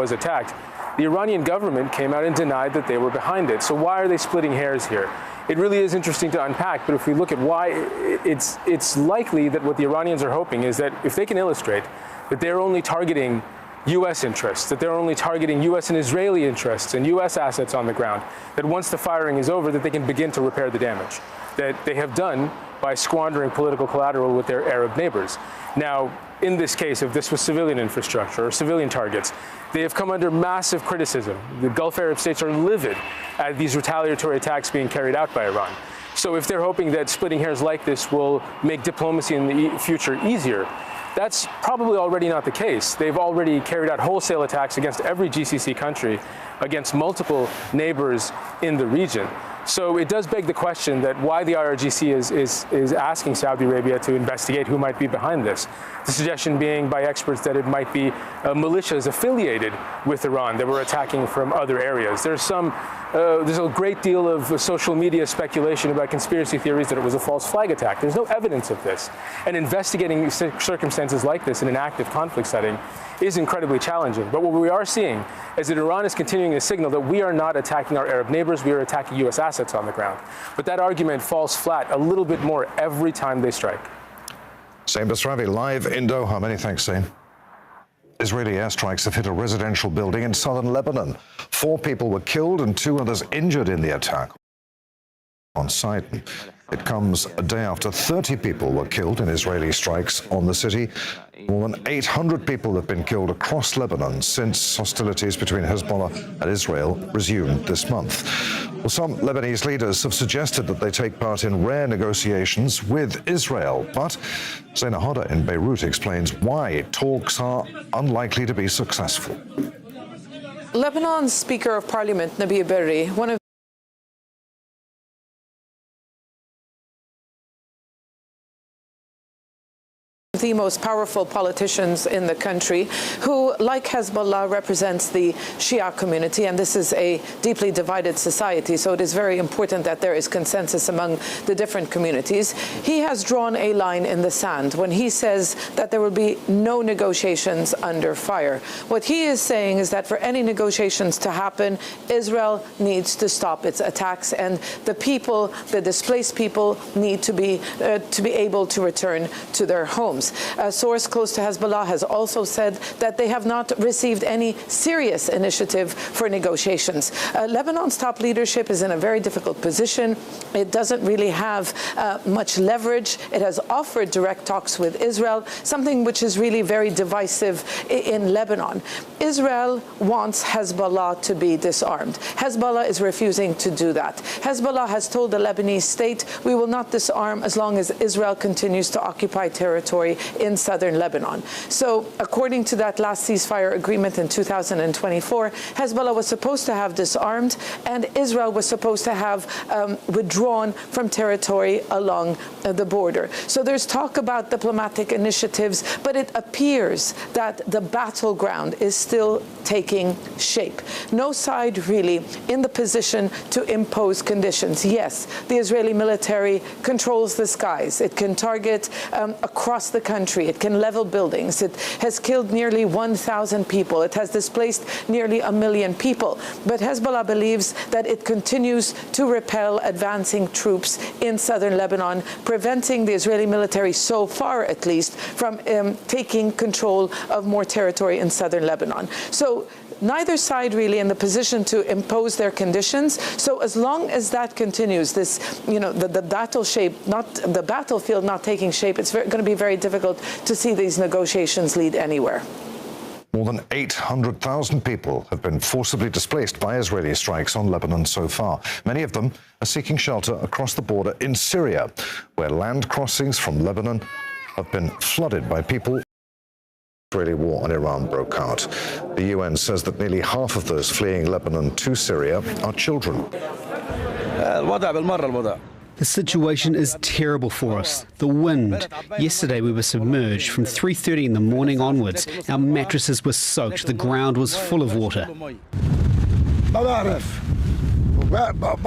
was attacked, the Iranian government came out and denied that they were behind it. So why are they splitting hairs here? It really is interesting to unpack, but if we look at why, it's likely that what the Iranians are hoping is that if they can illustrate that they're only targeting U.S. interests, that they're only targeting U.S. and Israeli interests and U.S. assets on the ground, that once the firing is over, that they can begin to repair the damage that they have done by squandering political collateral with their Arab neighbors. Now, in this case, if this was civilian infrastructure or civilian targets, they have come under massive criticism. The Gulf Arab states are livid at these retaliatory attacks being carried out by Iran. So if they're hoping that splitting hairs like this will make diplomacy in the future easier, that's probably already not the case. They've already carried out wholesale attacks against every GCC country, against multiple neighbors in the region. So it does beg the question that why the IRGC is asking Saudi Arabia to investigate who might be behind this. The suggestion being by experts that it might be militias affiliated with Iran that were attacking from other areas. There's a great deal of social media speculation about conspiracy theories that it was a false flag attack. There's no evidence of this. And investigating circumstances like this in an active conflict setting is incredibly challenging. But what we are seeing is that Iran is continuing to signal that we are not attacking our Arab neighbors, we are attacking U.S. assets on the ground. But that argument falls flat a little bit more every time they strike. Zain Basravi live in Doha. Many thanks, Zain. Israeli airstrikes have hit a residential building in southern Lebanon. 4 people were killed and 2 others injured in the attack on site. It comes a day after 30 people were killed in Israeli strikes on the city. More than 800 people have been killed across Lebanon since hostilities between Hezbollah and Israel resumed this month. Well, some Lebanese leaders have suggested that they take part in rare negotiations with Israel. But Zaina Hoda in Beirut explains why talks are unlikely to be successful. Lebanon's Speaker of Parliament, Nabi Berri, one of the most powerful politicians in the country, who, like Hezbollah, represents the Shia community, and this is a deeply divided society, so it is very important that there is consensus among the different communities. He has drawn a line in the sand when he says that there will be no negotiations under fire. What he is saying is that for any negotiations to happen, Israel needs to stop its attacks, and the people, the displaced people, need to be able to return to their homes. A source close to Hezbollah has also said that they have not received any serious initiative for negotiations. Lebanon's top leadership is in a very difficult position. It doesn't really have much leverage. It has offered direct talks with Israel, something which is really very divisive in Lebanon. Israel wants Hezbollah to be disarmed. Hezbollah is refusing to do that. Hezbollah has told the Lebanese state, we will not disarm as long as Israel continues to occupy territory in southern Lebanon. So according to that last ceasefire agreement in 2024, Hezbollah was supposed to have disarmed and Israel was supposed to have withdrawn from territory along the border. So there's talk about diplomatic initiatives, but it appears that the battleground is still taking shape. No side really in the position to impose conditions. Yes, the Israeli military controls the skies. It can target across the country. It can level buildings. It has killed nearly 1,000 people. It has displaced nearly 1 million people. But Hezbollah believes that it continues to repel advancing troops in southern Lebanon, preventing the Israeli military, so far at least, from taking control of more territory in southern Lebanon. So neither side really in the position to impose their conditions. So as long as that continues, this, the battlefield not taking shape, it's going to be very difficult to see these negotiations lead anywhere. More than 800,000 people have been forcibly displaced by Israeli strikes on Lebanon so far. Many of them are seeking shelter across the border in Syria, where land crossings from Lebanon have been flooded by people. The Israeli war on Iran broke out. The UN says that nearly half of those fleeing Lebanon to Syria are children. The situation is terrible for us. The wind. Yesterday we were submerged from 3:30 in the morning onwards. Our mattresses were soaked. The ground was full of water.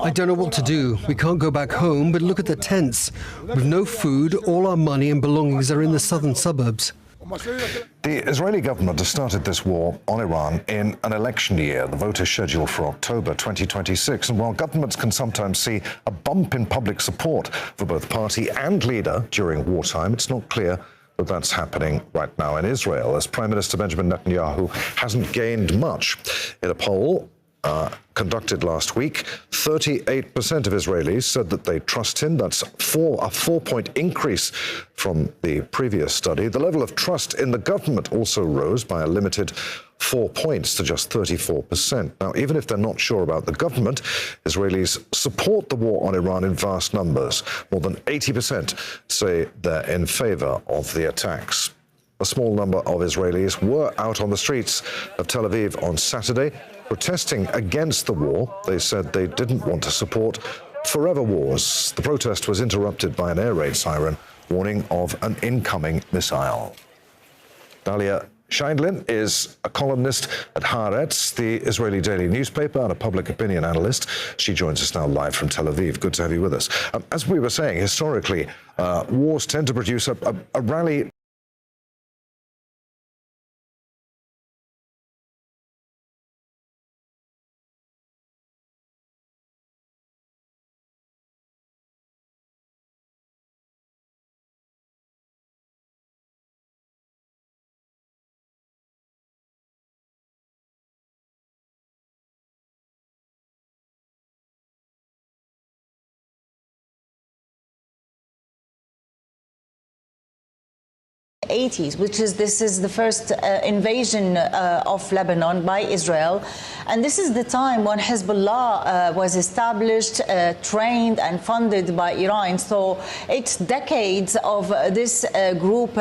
I don't know what to do. We can't go back home, but look at the tents. With no food, all our money and belongings are in the southern suburbs. The Israeli government has started this war on Iran in an election year. The vote is scheduled for October 2026. And while governments can sometimes see a bump in public support for both party and leader during wartime, it's not clear that that's happening right now in Israel, as Prime Minister Benjamin Netanyahu hasn't gained much. In a poll conducted last week, 38% of Israelis said that they trust him. That's a 4-point increase from the previous study. The level of trust in the government also rose by a limited 4 points to just 34%. Now, even if they're not sure about the government, Israelis support the war on Iran in vast numbers. More than 80% say they're in favor of the attacks. A small number of Israelis were out on the streets of Tel Aviv on Saturday, protesting against the war. They said they didn't want to support forever wars. The protest was interrupted by an air raid siren warning of an incoming missile. Dalia Scheindlin is a columnist at Haaretz, the Israeli daily newspaper, and a public opinion analyst. She joins us now live from Tel Aviv. Good to have you with us. As we were saying, historically, wars tend to produce a rally '80s, this is the first invasion of Lebanon by Israel, and this is the time when Hezbollah was established, trained and funded by Iran. So it's decades of this group,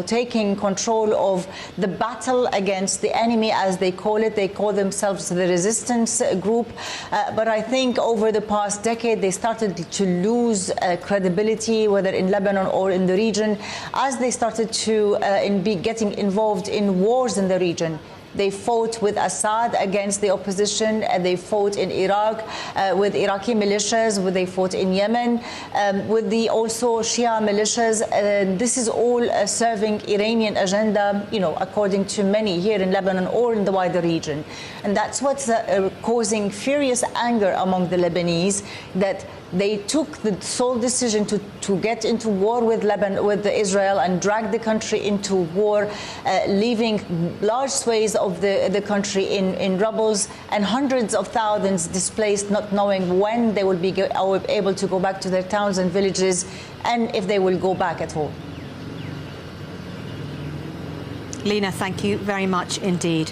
taking control of the battle against the enemy, as they call it. They call themselves the resistance group, but I think over the past decade they started to lose credibility, whether in Lebanon or in the region, as they started to be getting involved in wars in the region. They fought with Assad against the opposition, and they fought in Iraq with Iraqi militias, they fought in Yemen with the also Shia militias. This is all serving Iranian agenda, according to many here in Lebanon or in the wider region. And that's what's causing furious anger among the Lebanese, that they took the sole decision to get into war with Israel and drag the country into war, leaving large swathes of the country in rubbles and hundreds of thousands displaced, not knowing when they will be able to go back to their towns and villages, and if they will go back at all. Lena, thank you very much indeed.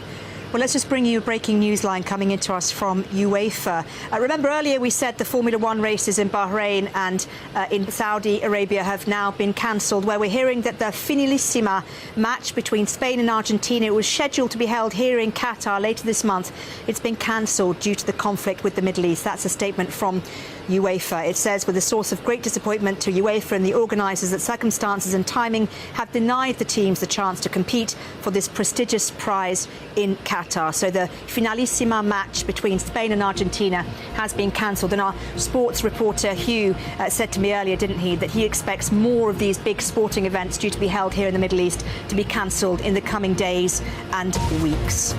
Well, let's just bring you a breaking news line coming into us from UEFA. Remember earlier we said the Formula One races in Bahrain and in Saudi Arabia have now been cancelled, where we're hearing that the Finalissima match between Spain and Argentina, it was scheduled to be held here in Qatar later this month. It's been cancelled due to the conflict with the Middle East. That's a statement from UEFA. It says, with a source of great disappointment to UEFA and the organisers, that circumstances and timing have denied the teams the chance to compete for this prestigious prize in Qatar. So the Finalissima match between Spain and Argentina has been cancelled. And our sports reporter Hugh said to me earlier, didn't he, that he expects more of these big sporting events due to be held here in the Middle East to be cancelled in the coming days and weeks.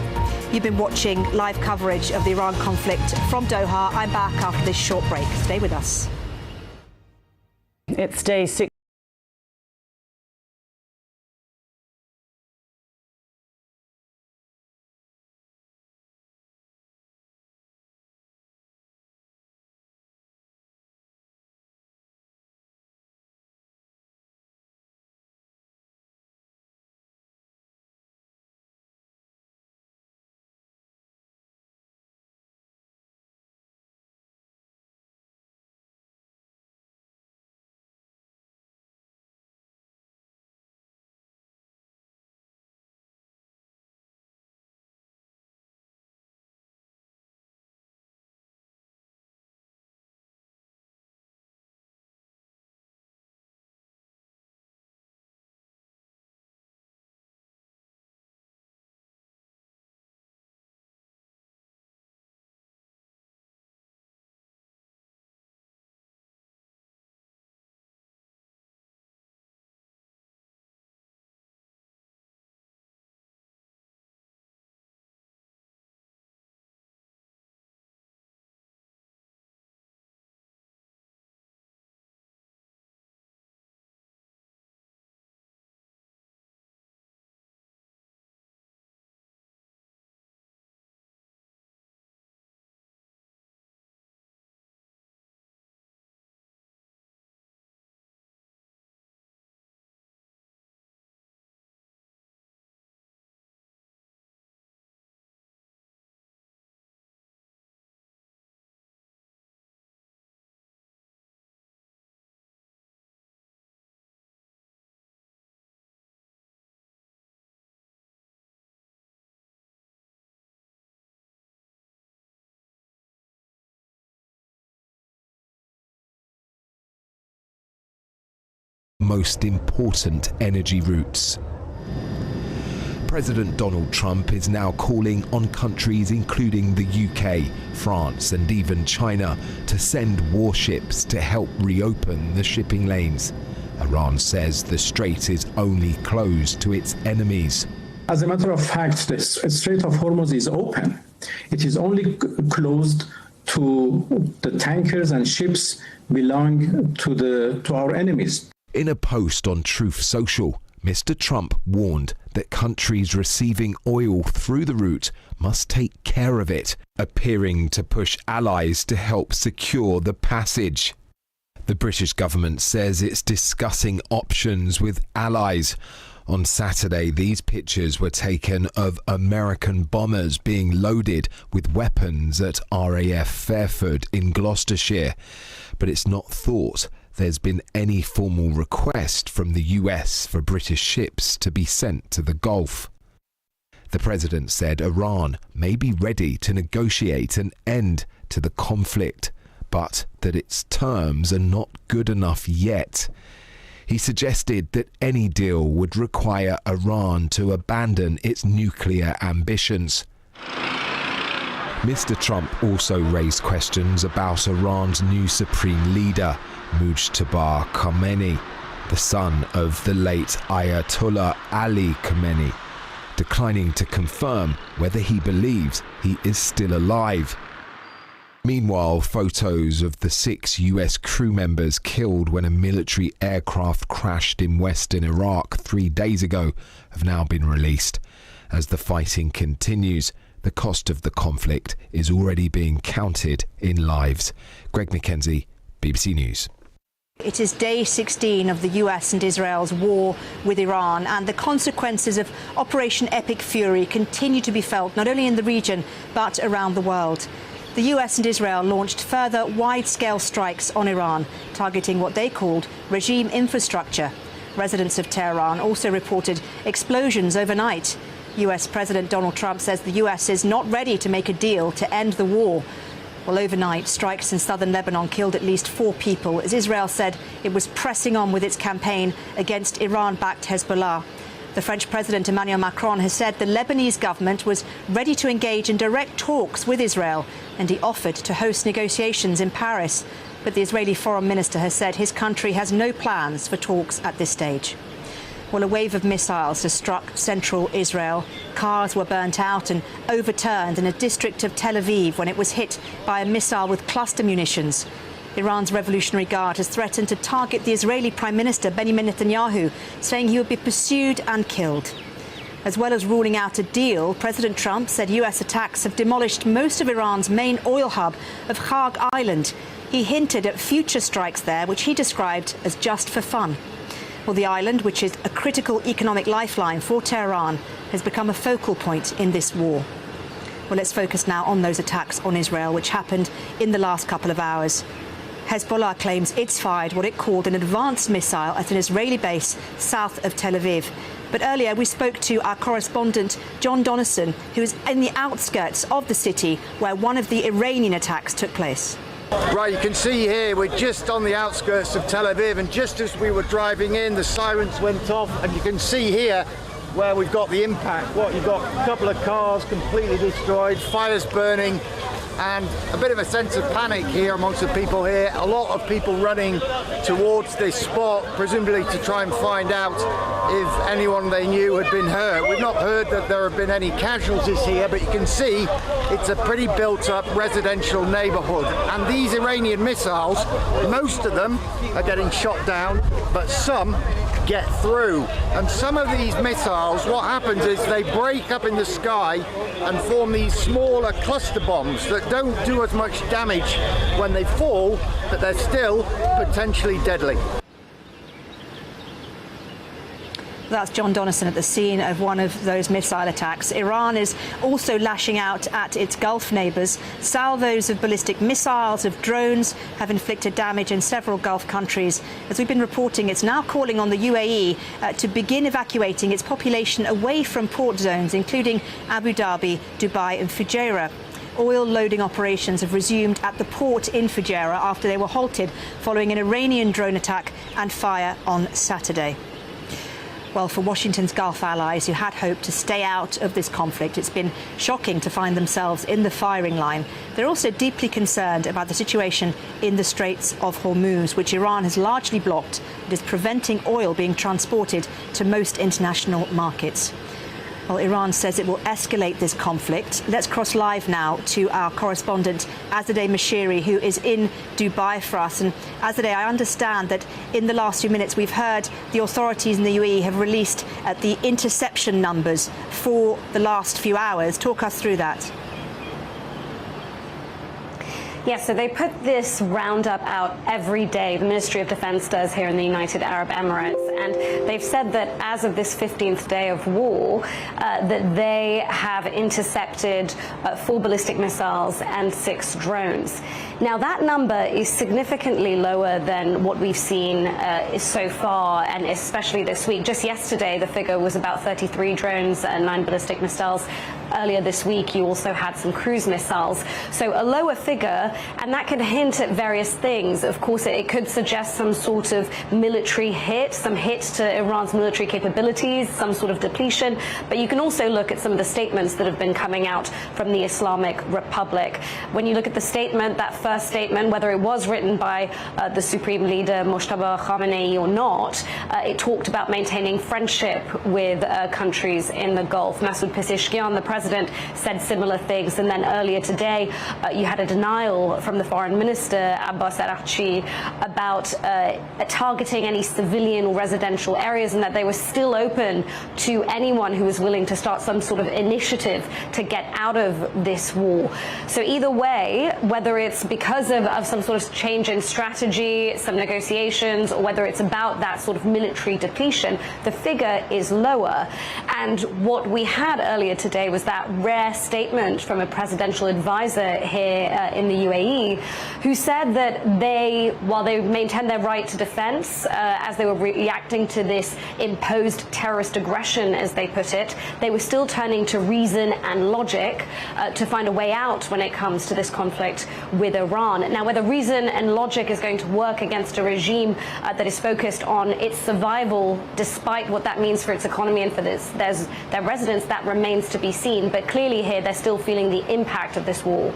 You've been watching live coverage of the Iran conflict from Doha. I'm back after this short break. Stay with us. It's day 6. most important energy routes. President Donald Trump is now calling on countries including the UK, France and even China to send warships to help reopen the shipping lanes. Iran says the strait is only closed to its enemies. As a matter of fact, the Strait of Hormuz is open. It is only closed to the tankers and ships belong to our enemies. In a post on Truth Social, Mr. Trump warned that countries receiving oil through the route must take care of it, appearing to push allies to help secure the passage. The British government says it's discussing options with allies. On Saturday, these pictures were taken of American bombers being loaded with weapons at RAF Fairford in Gloucestershire, but it's not thought there's been any formal request from the US for British ships to be sent to the Gulf. The president said Iran may be ready to negotiate an end to the conflict, but that its terms are not good enough yet. He suggested that any deal would require Iran to abandon its nuclear ambitions. Mr. Trump also raised questions about Iran's new supreme leader, Mujtaba Khamenei, the son of the late Ayatollah Ali Khamenei, declining to confirm whether he believes he is still alive. Meanwhile, photos of the 6 US crew members killed when a military aircraft crashed in western Iraq 3 days ago have now been released. As the fighting continues, the cost of the conflict is already being counted in lives. Greg McKenzie, BBC News. It is day 16 of the US and Israel's war with Iran, and the consequences of Operation Epic Fury continue to be felt not only in the region but around the world. The US and Israel launched further wide-scale strikes on Iran, targeting what they called regime infrastructure. Residents of Tehran also reported explosions overnight. US President Donald Trump says the US is not ready to make a deal to end the war. Well, overnight, strikes in southern Lebanon killed at least 4 people, as Israel said it was pressing on with its campaign against Iran-backed Hezbollah. The French President Emmanuel Macron has said the Lebanese government was ready to engage in direct talks with Israel, and he offered to host negotiations in Paris. But the Israeli foreign minister has said his country has no plans for talks at this stage. Well, a wave of missiles has struck central Israel. Cars were burnt out and overturned in a district of Tel Aviv when it was hit by a missile with cluster munitions. Iran's Revolutionary Guard has threatened to target the Israeli Prime Minister Benjamin Netanyahu, saying he would be pursued and killed. As well as ruling out a deal, President Trump said US attacks have demolished most of Iran's main oil hub of Kharg Island. He hinted at future strikes there, which he described as just for fun. Well, the island, which is a critical economic lifeline for Tehran, has become a focal point in this war. Well, let's focus now on those attacks on Israel, which happened in the last couple of hours. Hezbollah claims it's fired what it called an advanced missile at an Israeli base south of Tel Aviv. But earlier we spoke to our correspondent John Donnison, who is in the outskirts of the city where one of the Iranian attacks took place. Right, you can see here we're just on the outskirts of Tel Aviv, and just as we were driving in, the sirens went off, and you can see here where we've got the impact. You've got a couple of cars completely destroyed, fires burning, and a bit of a sense of panic here amongst the people here. A lot of people running towards this spot, presumably to try and find out if anyone they knew had been hurt. We've not heard that there have been any casualties here, but you can see it's a pretty built-up residential neighborhood. And these Iranian missiles, most of them are getting shot down, but some get through. And some of these missiles, what happens is they break up in the sky and form these smaller cluster bombs that don't do as much damage when they fall, but they're still potentially deadly. That's John Donnison at the scene of one of those missile attacks. Iran is also lashing out at its Gulf neighbours. Salvos of ballistic missiles, of drones, have inflicted damage in several Gulf countries. As we've been reporting, it's now calling on the UAE to begin evacuating its population away from port zones, including Abu Dhabi, Dubai and Fujairah. oil loading operations have resumed at the port in Fujairah after they were halted following an Iranian drone attack and fire on Saturday. Well, for Washington's Gulf allies who had hoped to stay out of this conflict, it's been shocking to find themselves in the firing line. They're also deeply concerned about the situation in the Straits of Hormuz, which Iran has largely blocked and is preventing oil being transported to most international markets. Well, Iran says it will escalate this conflict. Let's cross live now to our correspondent, Azadeh Mashiri, who is in Dubai for us. And Azadeh, I understand that in the last few minutes we've heard the authorities in the UAE have released the interception numbers for the last few hours. Talk us through that. Yes, so they put this roundup out every day. The Ministry of Defense does here in the United Arab Emirates. And they've said that as of this 15th day of war, that they have intercepted 4 ballistic missiles and 6 drones. Now, that number is significantly lower than what we've seen so far, and especially this week. Just yesterday, the figure was about 33 drones and 9 ballistic missiles. Earlier this week, you also had some cruise missiles. So a lower figure, and that could hint at various things. Of course, it could suggest some sort of military hit, some hit to Iran's military capabilities, some sort of depletion. But you can also look at some of the statements that have been coming out from the Islamic Republic. When you look at the statement, that first statement, whether it was written by the Supreme Leader Mojtaba Khamenei or not, it talked about maintaining friendship with countries in the Gulf. Masoud Pezeshkian, the president, said similar things. And then earlier today, you had a denial from the foreign minister, Abbas Araghchi, about targeting any civilian or residential areas, and that they were still open to anyone who was willing to start some sort of initiative to get out of this war. So either way, whether it's because of some sort of change in strategy, some negotiations, or whether it's about that sort of military depletion, the figure is lower. And what we had earlier today was that rare statement from a presidential advisor here in the UAE, who said that while they maintained their right to defense as they were reacting to this imposed terrorist aggression, as they put it, they were still turning to reason and logic to find a way out when it comes to this conflict with Iran. Now, whether reason and logic is going to work against a regime that is focused on its survival, despite what that means for its economy and for their residents, that remains to be seen. But clearly here, they're still feeling the impact of this war.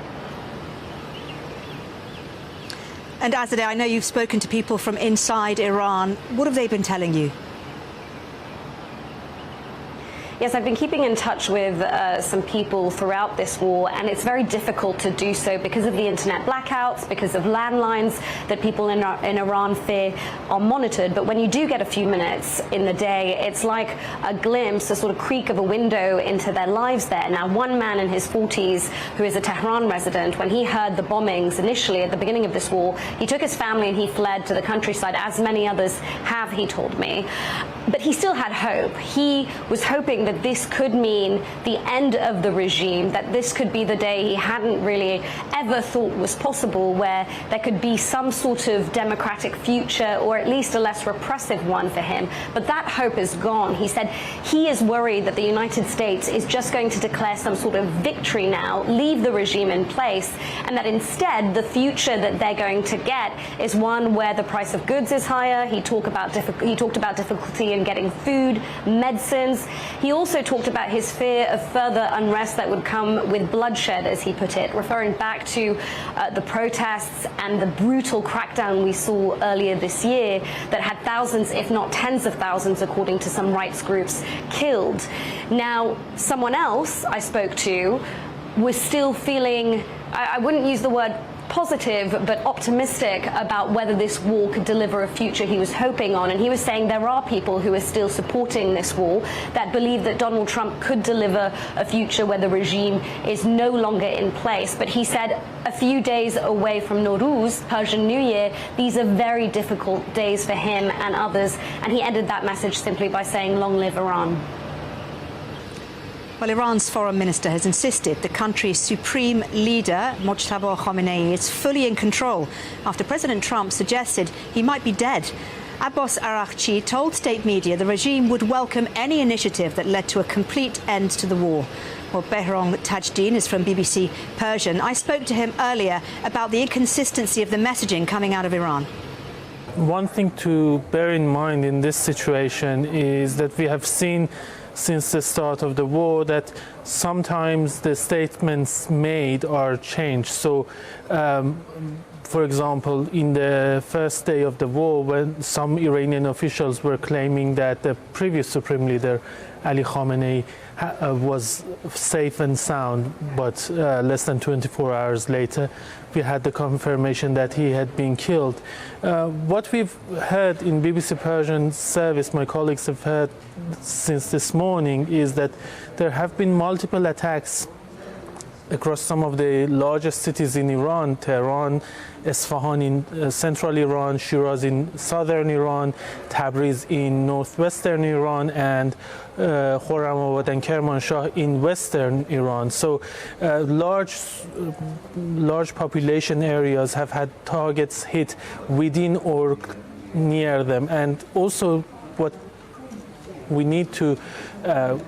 And Azadeh, I know you've spoken to people from inside Iran. What have they been telling you? Yes, I've been keeping in touch with some people throughout this war, and it's very difficult to do so because of the internet blackouts, because of landlines that people in Iran fear are monitored. But when you do get a few minutes in the day, it's like a glimpse, a sort of creak of a window into their lives there. Now, one man in his 40s, who is a Tehran resident, when he heard the bombings initially at the beginning of this war, he took his family and he fled to the countryside, as many others have, he told me. But he still had hope. He was hoping that this could mean the end of the regime, that this could be the day he hadn't really ever thought was possible, where there could be some sort of democratic future, or at least a less repressive one for him. But that hope is gone. He said he is worried that the United States is just going to declare some sort of victory now, leave the regime in place, and that instead the future that they're going to get is one where the price of goods is higher. He talked about difficulty in getting food, medicines. He also talked about his fear of further unrest that would come with bloodshed, as he put it, referring back to the protests and the brutal crackdown we saw earlier this year that had thousands, if not tens of thousands, according to some rights groups, killed. Now, someone else I spoke to was still feeling, I wouldn't use the word positive, but optimistic about whether this war could deliver a future he was hoping on. And he was saying there are people who are still supporting this war, that believe that Donald Trump could deliver a future where the regime is no longer in place. But he said a few days away from Nowruz, Persian New Year, these are very difficult days for him and others. And he ended that message simply by saying, long live Iran. Well, Iran's foreign minister has insisted the country's supreme leader, Mojtaba Khamenei, is fully in control after President Trump suggested he might be dead. Abbas Araghchi told state media the regime would welcome any initiative that led to a complete end to the war. Well, Behrong Tajdin is from BBC Persian. I spoke to him earlier about the inconsistency of the messaging coming out of Iran. One thing to bear in mind in this situation is that we have seen since the start of the war that sometimes the statements made are changed. So, for example, in the first day of the war, when some Iranian officials were claiming that the previous supreme leader, Ali Khamenei, was safe and sound, but less than 24 hours later, we had the confirmation that he had been killed. What we've heard in BBC Persian service, my colleagues have heard since this morning, is that there have been multiple attacks across some of the largest cities in Iran: Tehran, Isfahan in central Iran, Shiraz in southern Iran, Tabriz in northwestern Iran, and Khorramabad and Kermanshah in western Iran. So large population areas have had targets hit within or near them. And also what we need to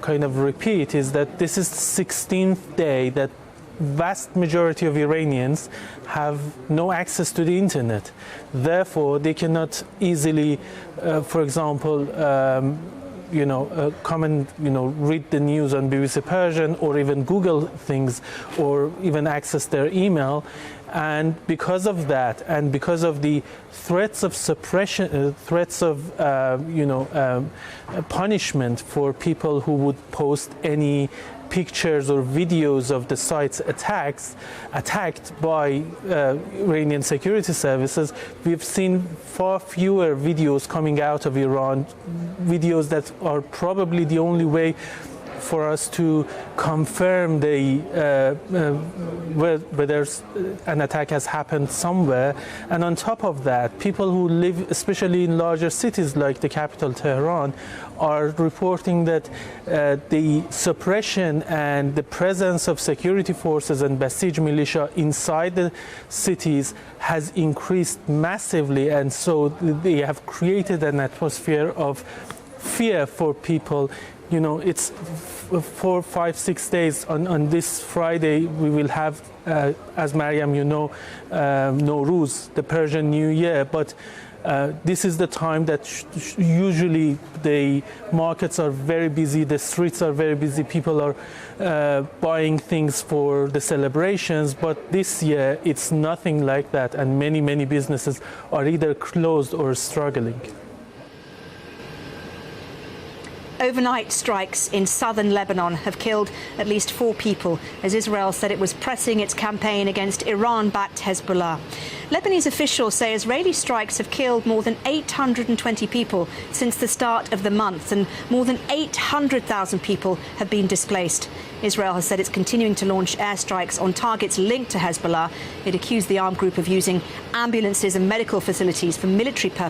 kind of repeat is that this is the 16th day that vast majority of Iranians have no access to the internet. Therefore, they cannot easily, for example, come and read the news on BBC Persian, or even Google things, or even access their email. And because of that, and because of the threats of suppression, threats of punishment for people who would post any pictures or videos of the sites attacked by Iranian security services, we've seen far fewer videos coming out of Iran, videos that are probably the only way for us to confirm whether an attack has happened somewhere. And on top of that, people who live especially in larger cities like the capital Tehran are reporting that the suppression and the presence of security forces and Basij militia inside the cities has increased massively, and so they have created an atmosphere of fear for people. It's 4, 5, 6 days. On this Friday, we will have, as Mariam, Nowruz, the Persian New Year. But this is the time that usually the markets are very busy, the streets are very busy, people are buying things for the celebrations. But this year, it's nothing like that, and many, many businesses are either closed or struggling. Overnight strikes in southern Lebanon have killed at least 4 people as Israel said it was pressing its campaign against Iran-backed Hezbollah. Lebanese officials say Israeli strikes have killed more than 820 people since the start of the month, and more than 800,000 people have been displaced. Israel has said it's continuing to launch airstrikes on targets linked to Hezbollah. It accused the armed group of using ambulances and medical facilities for military purposes.